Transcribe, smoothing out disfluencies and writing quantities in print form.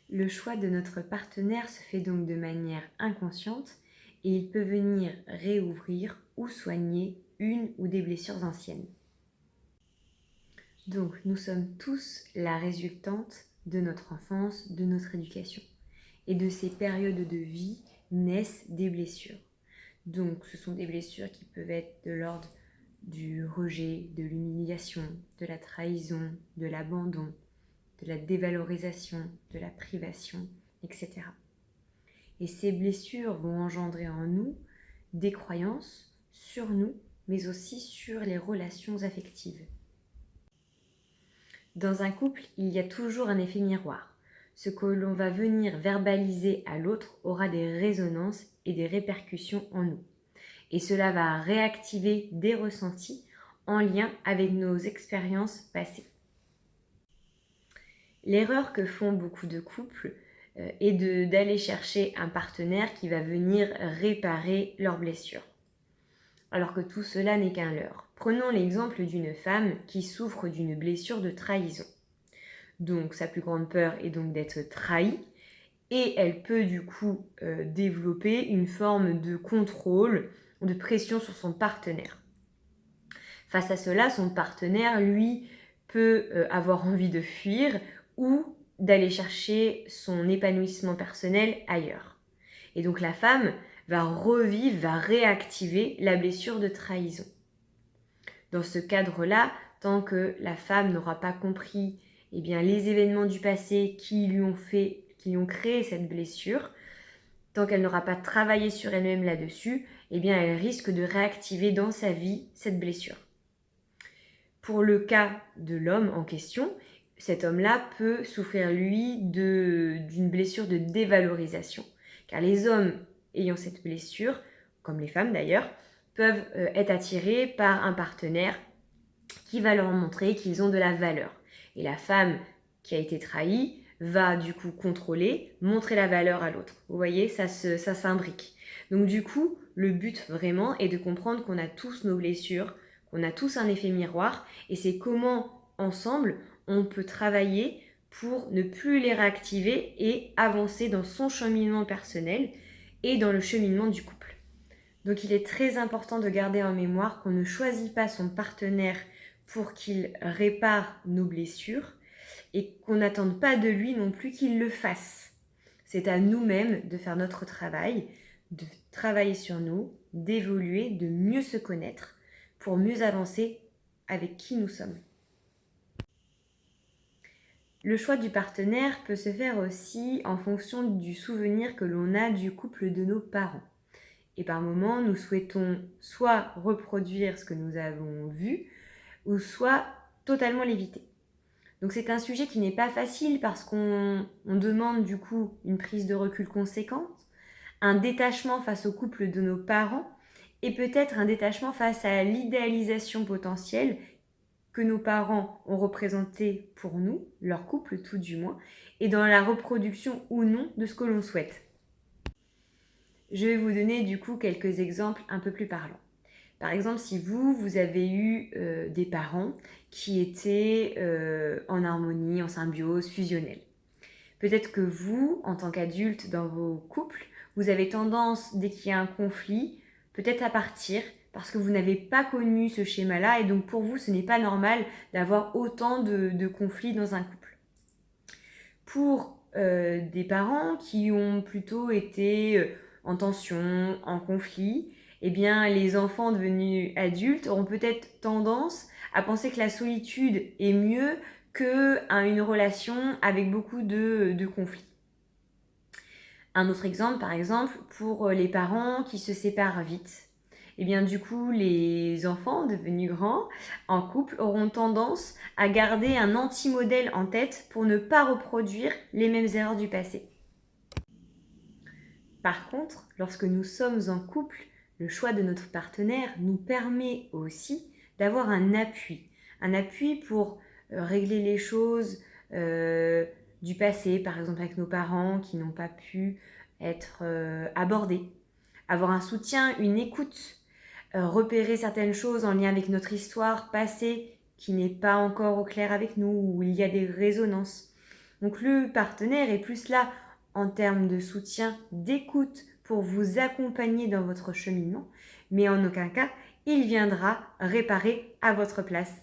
Le choix de notre partenaire se fait donc de manière inconsciente et il peut venir réouvrir ou soigner une ou des blessures anciennes. Donc nous sommes tous la résultante de notre enfance, de notre éducation. Et de ces périodes de vie naissent des blessures. Donc ce sont des blessures qui peuvent être de l'ordre du rejet, de l'humiliation, de la trahison, de l'abandon, de la dévalorisation, de la privation, etc. Et ces blessures vont engendrer en nous des croyances sur nous, mais aussi sur les relations affectives. Dans un couple, il y a toujours un effet miroir. Ce que l'on va venir verbaliser à l'autre aura des résonances et des répercussions en nous. Et cela va réactiver des ressentis en lien avec nos expériences passées. L'erreur que font beaucoup de couples est d'aller chercher un partenaire qui va venir réparer leurs blessures. Alors que tout cela n'est qu'un leurre. Prenons l'exemple d'une femme qui souffre d'une blessure de trahison. Donc sa plus grande peur est donc d'être trahie et elle peut du coup développer une forme de contrôle, de pression sur son partenaire. Face à cela, son partenaire, lui, peut avoir envie de fuir ou d'aller chercher son épanouissement personnel ailleurs. Et donc la femme va revivre, va réactiver la blessure de trahison. Dans ce cadre-là, tant que la femme n'aura pas compris les événements du passé qui lui ont créé cette blessure, tant qu'elle n'aura pas travaillé sur elle-même là-dessus, elle risque de réactiver dans sa vie cette blessure. Pour le cas de l'homme en question, cet homme-là peut souffrir, lui, d'une blessure de dévalorisation. Car les hommes ayant cette blessure, comme les femmes d'ailleurs, peuvent être attirés par un partenaire qui va leur montrer qu'ils ont de la valeur. Et la femme qui a été trahie va du coup contrôler, montrer la valeur à l'autre. Vous voyez, ça s'imbrique. Donc du coup, le but vraiment est de comprendre qu'on a tous nos blessures, qu'on a tous un effet miroir, et c'est comment ensemble on peut travailler pour ne plus les réactiver et avancer dans son cheminement personnel et dans le cheminement du couple. Donc il est très important de garder en mémoire qu'on ne choisit pas son partenaire pour qu'il répare nos blessures et qu'on n'attende pas de lui non plus qu'il le fasse. C'est à nous-mêmes de faire notre travail, de travailler sur nous, d'évoluer, de mieux se connaître pour mieux avancer avec qui nous sommes. Le choix du partenaire peut se faire aussi en fonction du souvenir que l'on a du couple de nos parents. Et par moments, nous souhaitons soit reproduire ce que nous avons vu, ou soit totalement l'éviter. Donc c'est un sujet qui n'est pas facile parce qu'on demande du coup une prise de recul conséquente, un détachement face au couple de nos parents et peut-être un détachement face à l'idéalisation potentielle que nos parents ont représenté pour nous, leur couple tout du moins, et dans la reproduction ou non de ce que l'on souhaite. Je vais vous donner du coup quelques exemples un peu plus parlants. Par exemple, si vous avez eu des parents qui étaient en harmonie, en symbiose, fusionnelle. Peut-être que vous, en tant qu'adulte dans vos couples, vous avez tendance, dès qu'il y a un conflit, peut-être à partir parce que vous n'avez pas connu ce schéma-là et donc pour vous, ce n'est pas normal d'avoir autant de conflits dans un couple. Pour des parents qui ont plutôt été en tension, en conflit, les enfants devenus adultes auront peut-être tendance à penser que la solitude est mieux qu'une relation avec beaucoup de conflits. Un autre exemple, par exemple, pour les parents qui se séparent vite. Du coup, les enfants devenus grands en couple auront tendance à garder un anti-modèle en tête pour ne pas reproduire les mêmes erreurs du passé. Par contre, lorsque nous sommes en couple, le choix de notre partenaire nous permet aussi d'avoir un appui pour régler les choses du passé, par exemple avec nos parents qui n'ont pas pu être abordés, avoir un soutien, une écoute, repérer certaines choses en lien avec notre histoire passée qui n'est pas encore au clair avec nous, où il y a des résonances. Donc le partenaire est plus là en termes de soutien, d'écoute pour vous accompagner dans votre cheminement, mais en aucun cas, il viendra réparer à votre place.